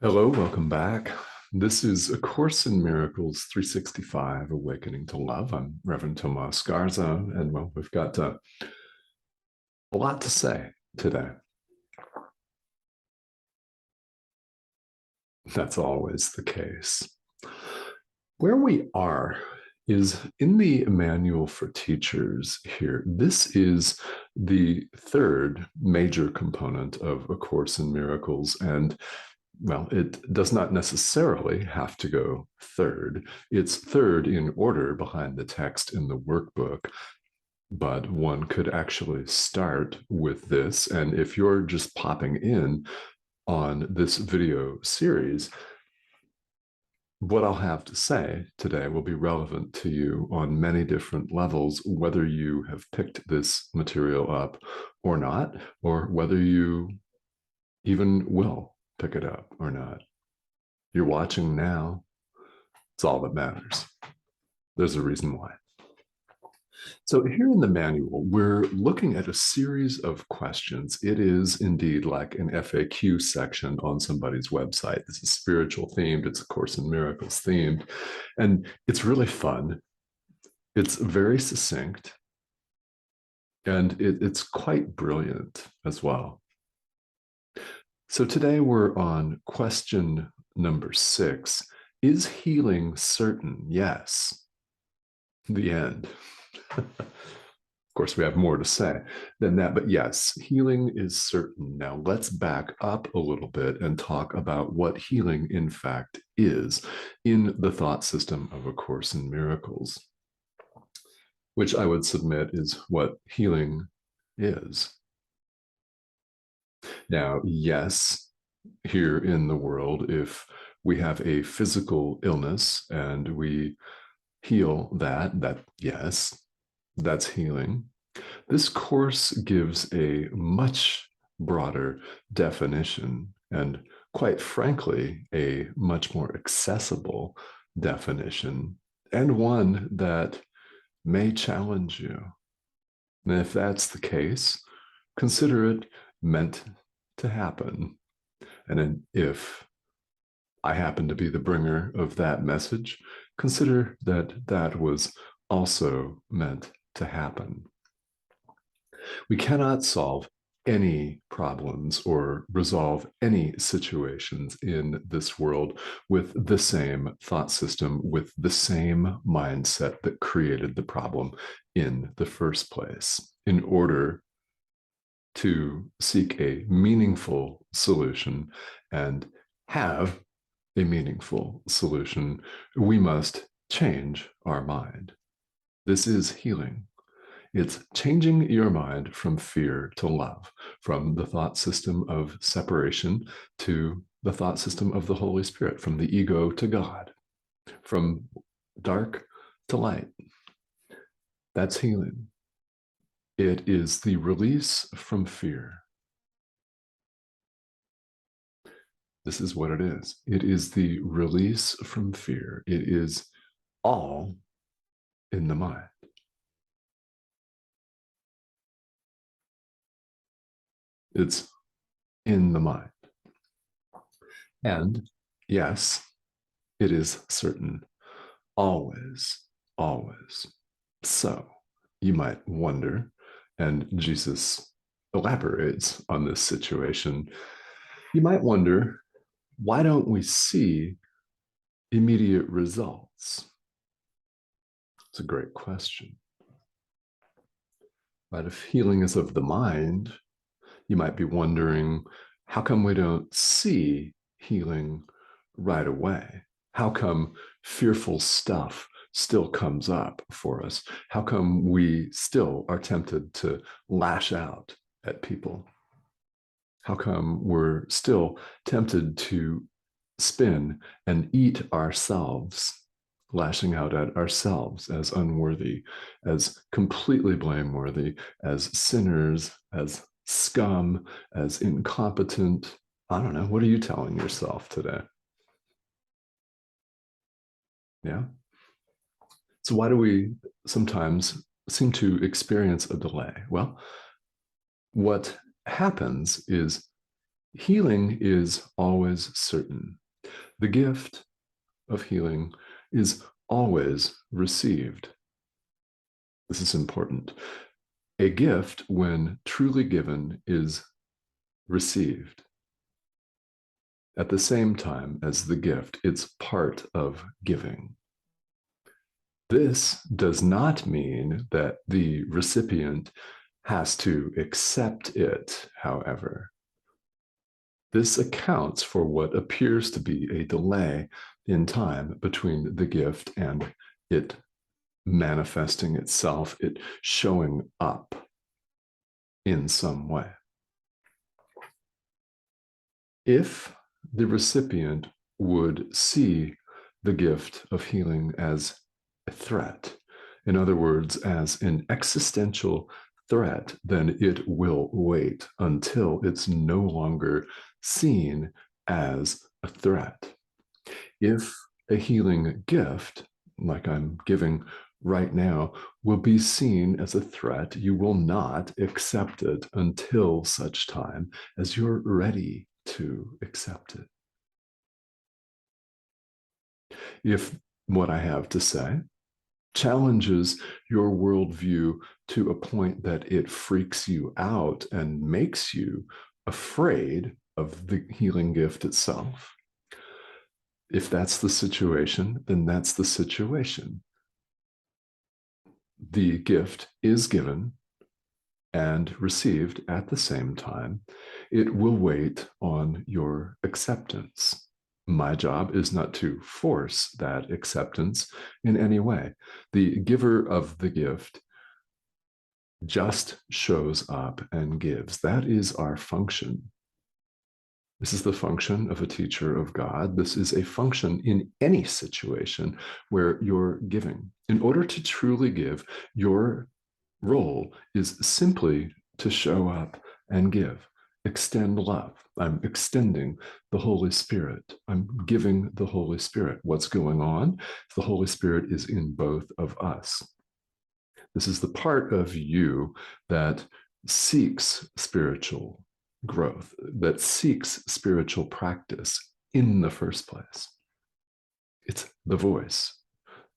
Hello, welcome back. This is A Course in Miracles 365, Awakening to Love. I'm Reverend Tomas Garza, and well, we've got a lot to say today. That's always the case. Where we are is in the manual for teachers here. This is the third major component of A Course in Miracles, and well, it does not necessarily have to go third. It's third in order behind the text in the workbook, but one could actually start with this. And if you're just popping in on this video series, what I'll have to say today will be relevant to you on many different levels, whether you have picked this material up or not, or whether you even will pick it up or not. You're watching now. It's all that matters. There's a reason why. So here in the manual, we're looking at a series of questions. It is indeed like an FAQ section on somebody's website. This is spiritual themed. It's A Course in Miracles themed. And it's really fun. It's very succinct. And it's quite brilliant as well. So today we're on question number 6. Is healing certain? Yes. The end. Of course, we have more to say than that, but yes, healing is certain. Now, let's back up a little bit and talk about what healing, in fact, is in the thought system of A Course in Miracles, which I would submit is what healing is. Now, yes, here in the world, if we have a physical illness and we heal that, yes, that's healing. This course gives a much broader definition and, quite frankly, a much more accessible definition, and one that may challenge you. And if that's the case, consider it meant to happen. And if I happen to be the bringer of that message, consider that that was also meant to happen. We cannot solve any problems or resolve any situations in this world with the same thought system, with the same mindset that created the problem in the first place. In order to seek a meaningful solution and have a meaningful solution, we must change our mind. This is healing. It's changing your mind from fear to love, from the thought system of separation to the thought system of the Holy Spirit, from the ego to God, from dark to light. That's healing. It is the release from fear. This is what it is. It is the release from fear. It is all in the mind. It's in the mind. And yes, it is certain. Always, always. So you might wonder, and Jesus elaborates on this situation, you might wonder, why don't we see immediate results? It's a great question. But if healing is of the mind, you might be wondering, how come we don't see healing right away? How come fearful stuff still comes up for us? How come we still are tempted to lash out at people? How come we're still tempted to spin and eat ourselves, lashing out at ourselves as unworthy, as completely blameworthy, as sinners, as scum, as incompetent? I don't know. What are you telling yourself today? Yeah. So why do we sometimes seem to experience a delay? Well, what happens is Healing is always certain. The gift of healing is always received. This is important. A gift, when truly given, is received. At the same time as the gift, it's part of giving. This does not mean that the recipient has to accept it, however. This accounts for what appears to be a delay in time between the gift and it manifesting itself, it showing up in some way. If the recipient would see the gift of healing as a threat, in other words, as an existential threat, then it will wait until it's no longer seen as a threat. If a healing gift, like I'm giving right now, will be seen as a threat, you will not accept it until such time as you're ready to accept it. If what I have to say challenges your worldview to a point that it freaks you out and makes you afraid of the healing gift itself, if that's the situation, then that's the situation. The gift is given and received at the same time. It will wait on your acceptance. My job is not to force that acceptance in any way. The giver of the gift just shows up and gives. That is our function. This is the function of a teacher of God. This is a function in any situation where you're giving. In order to truly give, your role is simply to show up and give. Extend love. I'm extending the Holy Spirit. I'm giving the Holy Spirit. What's going on? The Holy Spirit is in both of us. This is the part of you that seeks spiritual growth, that seeks spiritual practice in the first place. It's the voice.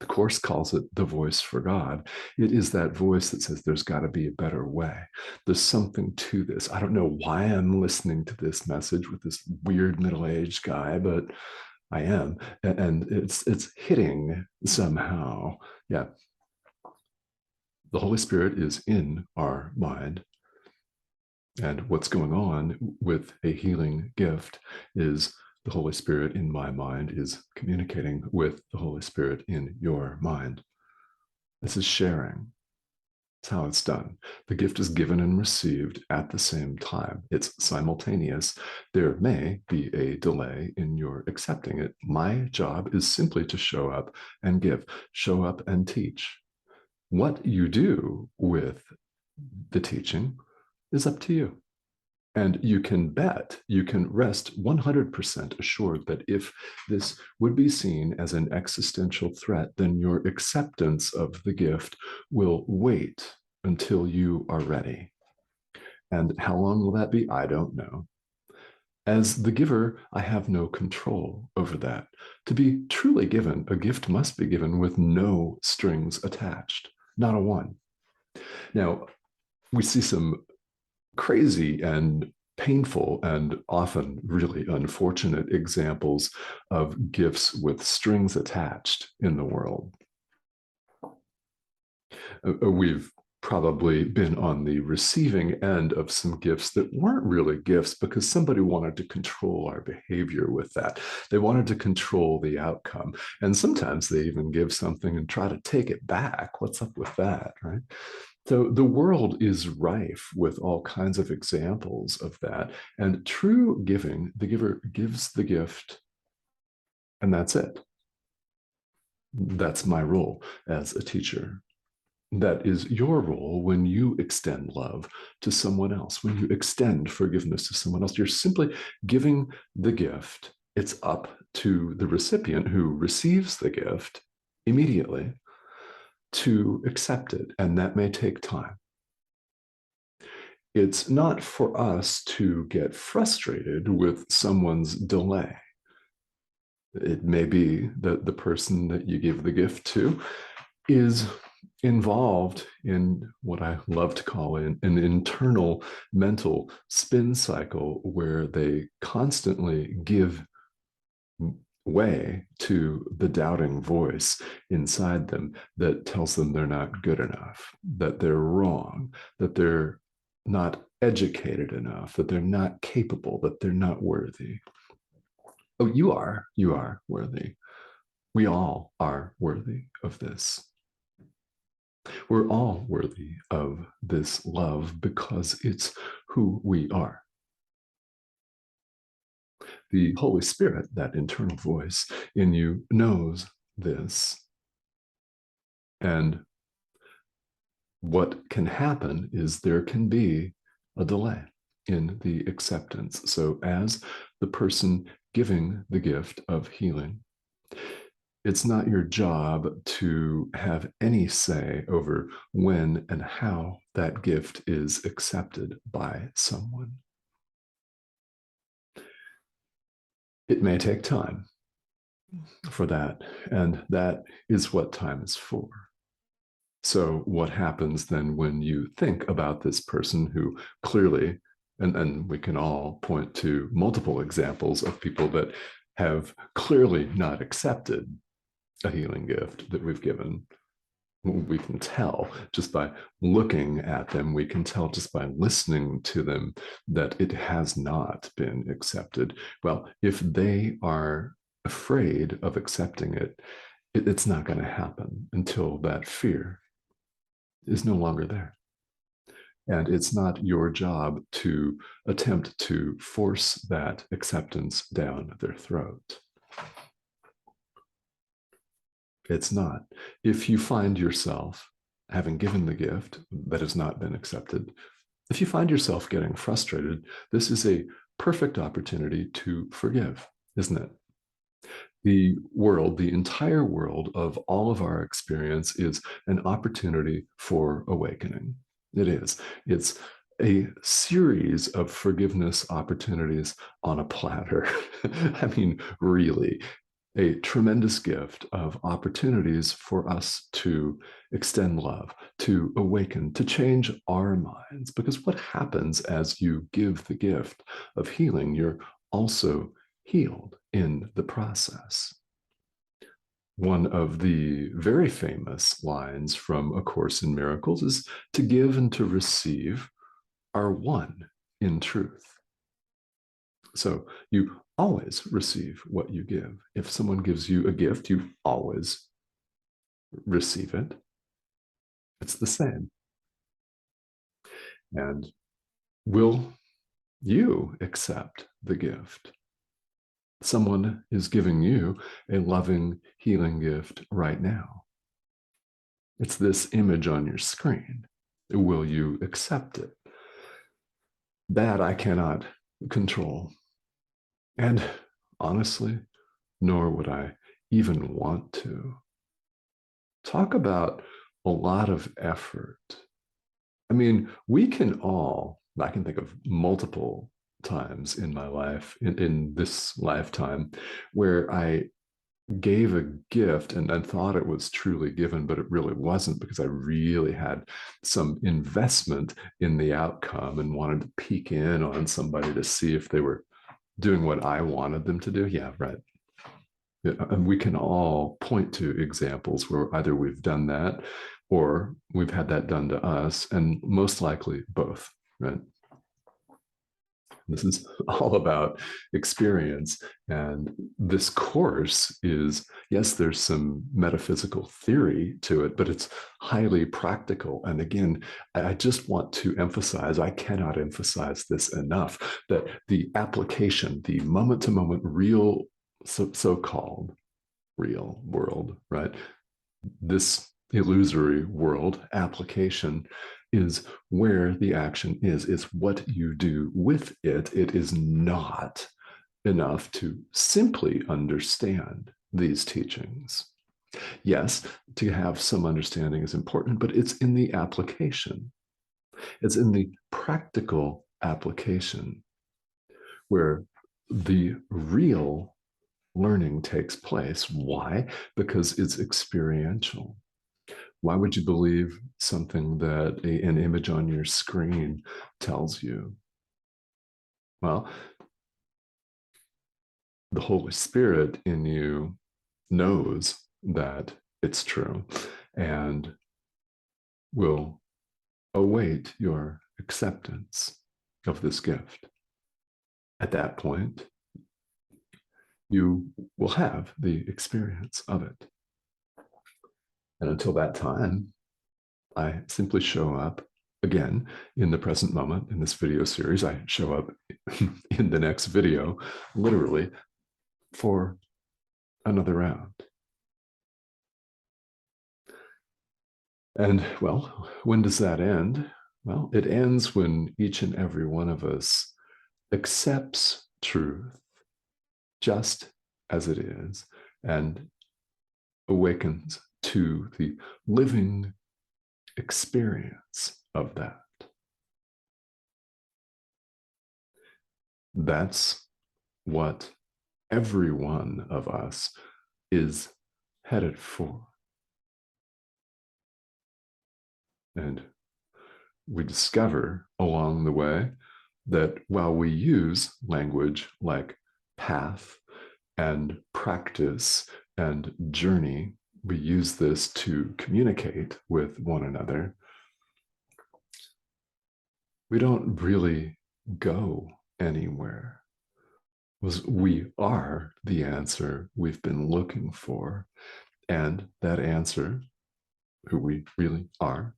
The Course calls it the voice for God. It is that voice that says there's got to be a better way. There's something to this. I don't know why I'm listening to this message with this weird middle-aged guy, but I am. And it's hitting somehow. Yeah. The Holy Spirit is in our mind. And what's going on with a healing gift is the Holy Spirit in my mind is communicating with the Holy Spirit in your mind. This is sharing. It's how it's done. The gift is given and received at the same time. It's simultaneous. There may be a delay in your accepting it. My job is simply to show up and give, show up and teach. What you do with the teaching is up to you. And you can bet, you can rest 100% assured that if this would be seen as an existential threat, then your acceptance of the gift will wait until you are ready. And how long will that be? I don't know. As the giver, I have no control over that. To be truly given, a gift must be given with no strings attached, not a one. Now, we see some crazy and painful and often really unfortunate examples of gifts with strings attached in the world. We've probably been on the receiving end of some gifts that weren't really gifts because somebody wanted to control our behavior with that. They wanted to control the outcome. And sometimes they even give something and try to take it back. What's up with that, right? So the world is rife with all kinds of examples of that. And true giving, the giver gives the gift, and that's it. That's my role as a teacher. That is your role when you extend love to someone else, when you extend forgiveness to someone else. You're simply giving the gift. It's up to the recipient who receives the gift immediately to accept it, and that may take time. It's not for us to get frustrated with someone's delay. It may be that the person that you give the gift to is involved in what I love to call an internal mental spin cycle where they constantly give way to the doubting voice inside them that tells them they're not good enough, that they're wrong, that they're not educated enough, that they're not capable, that they're not worthy. Oh, you are worthy. We all are worthy of this. We're all worthy of this love because it's who we are. The Holy Spirit, that internal voice in you, knows this. And what can happen is there can be a delay in the acceptance. So, as the person giving the gift of healing, it's not your job to have any say over when and how that gift is accepted by someone. It may take time for that, and that is what time is for. So, what happens then when you think about this person who clearly, and we can all point to multiple examples of people that have clearly not accepted a healing gift that we've given? We can tell just by looking at them, we can tell just by listening to them that it has not been accepted. Well, if they are afraid of accepting it, it's not going to happen until that fear is no longer there. And it's not your job to attempt to force that acceptance down their throat. It's not. If you find yourself having given the gift that has not been accepted, if you find yourself getting frustrated, this is a perfect opportunity to forgive, isn't it? The world, the entire world of all of our experience is an opportunity for awakening. It is. It's a series of forgiveness opportunities on a platter. I mean, really, a tremendous gift of opportunities for us to extend love, to awaken, to change our minds. Because what happens as you give the gift of healing, you're also healed in the process. One of the very famous lines from A Course in Miracles is, "To give and to receive are one in truth." So you always receive what you give. If someone gives you a gift, you always receive it. It's the same. And will you accept the gift? Someone is giving you a loving, healing gift right now. It's this image on your screen. Will you accept it? That I cannot control. And honestly, nor would I even want to. Talk about a lot of effort. I mean, we can all, I can think of multiple times in my life, in this lifetime, where I gave a gift and thought it was truly given, but it really wasn't, because I really had some investment in the outcome and wanted to peek in on somebody to see if they were doing what I wanted them to do. Yeah, right. And we can all point to examples where either we've done that or we've had that done to us, and most likely both, right? This is all about experience. And this course is, yes, there's some metaphysical theory to it, but it's highly practical. And again, I just want to emphasize, I cannot emphasize this enough, that the application, the moment to moment real, so-called real world, right? This illusory world application is where the action is. It's what you do with it. It is not enough to simply understand these teachings. Yes, to have some understanding is important, but it's in the application. It's in the practical application where the real learning takes place. Why? Because it's experiential. Why would you believe something that an image on your screen tells you? Well, the Holy Spirit in you knows that it's true and will await your acceptance of this gift. At that point, you will have the experience of it. And until that time, I simply show up again in the present moment in this video series. I show up in the next video, literally, for another round. And well, when does that end? Well, it ends when each and every one of us accepts truth just as it is and awakens to the living experience of that. That's what every one of us is headed for. And we discover along the way that while we use language like path and practice and journey, we use this to communicate with one another, we don't really go anywhere. We are the answer we've been looking for. And that answer, who we really are,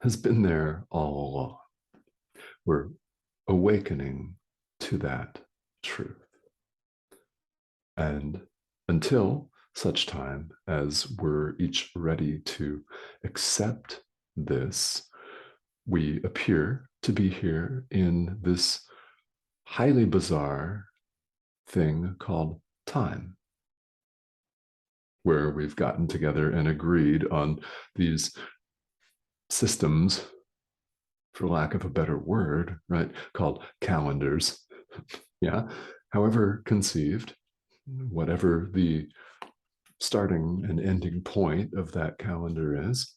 has been there all along. We're awakening to that truth. And until such time as we're each ready to accept this, we appear to be here in this highly bizarre thing called time, where we've gotten together and agreed on these systems, for lack of a better word, right, called calendars. Yeah, however conceived, whatever the starting and ending point of that calendar is.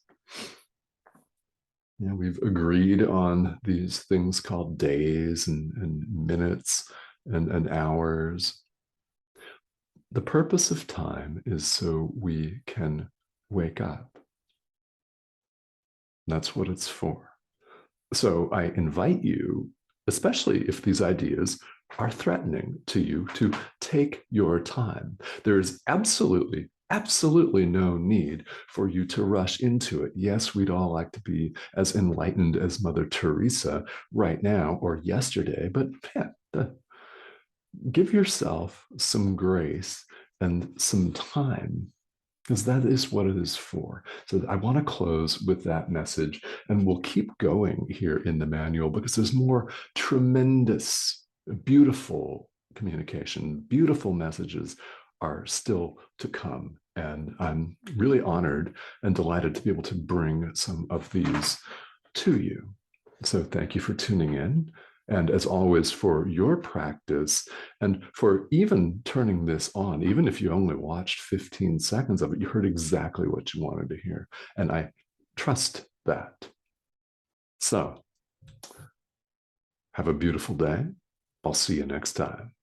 Yeah, we've agreed on these things called days and minutes and hours. The purpose of time is so we can wake up. That's what it's for. So I invite you, especially if these ideas are threatening to you, to take your time. There is absolutely no need for you to rush into it. Yes, we'd all like to be as enlightened as Mother Teresa right now or yesterday, but man, give yourself some grace and some time, because that is what it is for. So I want to close with that message, and we'll keep going here in the manual because there's more tremendous, beautiful communication, beautiful messages are still to come. And I'm really honored and delighted to be able to bring some of these to you. So thank you for tuning in. And as always, for your practice and for even turning this on, even if you only watched 15 seconds of it, you heard exactly what you wanted to hear. And I trust that. So have a beautiful day. I'll see you next time.